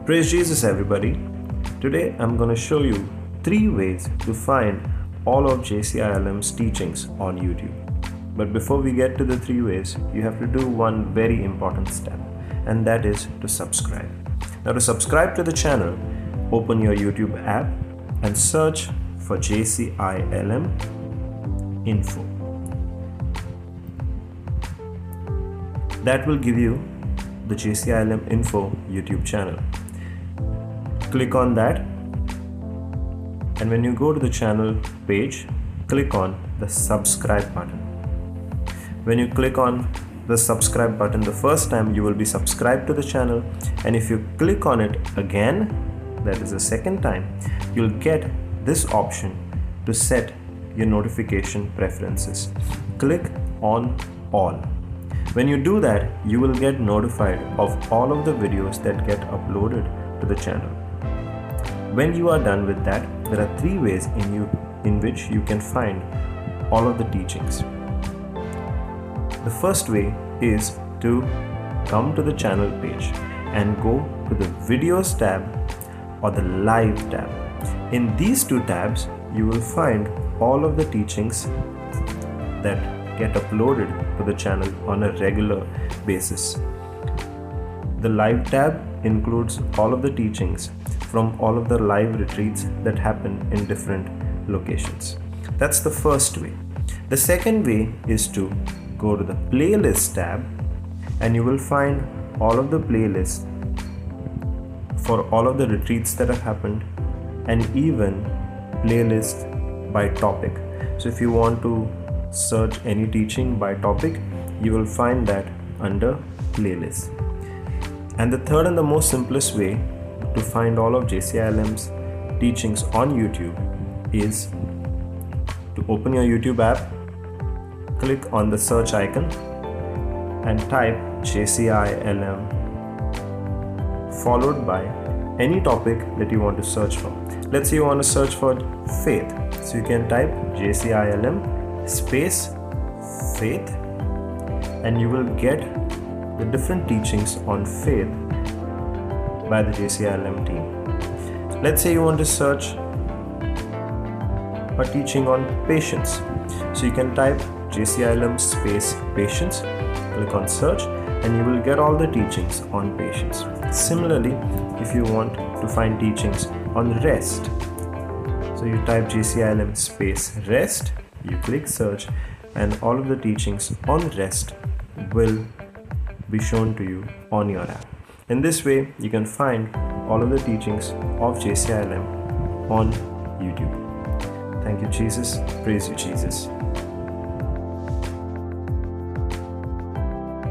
Praise Jesus, everybody. Today I'm going to show you 3 ways to find all of JCILM's teachings on YouTube. But before we get to the 3 ways, you have to do one very important step, and that is to subscribe. Now, to subscribe to the channel, open your YouTube app and search for JCILM info. That will give you the JCILM info YouTube channel. Click on that, and when you go to the channel page, click on the subscribe button. When you click on the subscribe button the first time, you will be subscribed to the channel, and if you click on it again, that is the second time, you'll get this option to set your notification preferences. Click on all. When you do that, you will get notified of all of the videos that get uploaded to the channel. When you are done with that, there are 3 ways in which you can find all of the teachings. The first way is to come to the channel page and go to the videos tab or the live tab. In these 2 tabs, you will find all of the teachings that get uploaded to the channel on a regular basis. The live tab includes all of the teachings from all of the live retreats that happen in different locations. That's the first way. The second way is to go to the playlist tab, and you will find all of the playlists for all of the retreats that have happened, and even playlists by topic. So if you want to search any teaching by topic, you will find that under playlist. And the third and the most simplest way to find all of JCILM's teachings on YouTube is to open your YouTube app, click on the search icon and type JCILM followed by any topic that you want to search for. Let's say you want to search for faith, so you can type JCILM space faith, and you will get the different teachings on faith by the JCILM team. Let's say you want to search a teaching on patience, so you can type JCILM space patience, click on search, and you will get all the teachings on patience. Similarly, if you want to find teachings on rest, so you type JCILM space rest, you click search, and all of the teachings on rest will be shown to you on your app. In this way, you can find all of the teachings of JCILM on YouTube. Thank you, Jesus. Praise you, Jesus.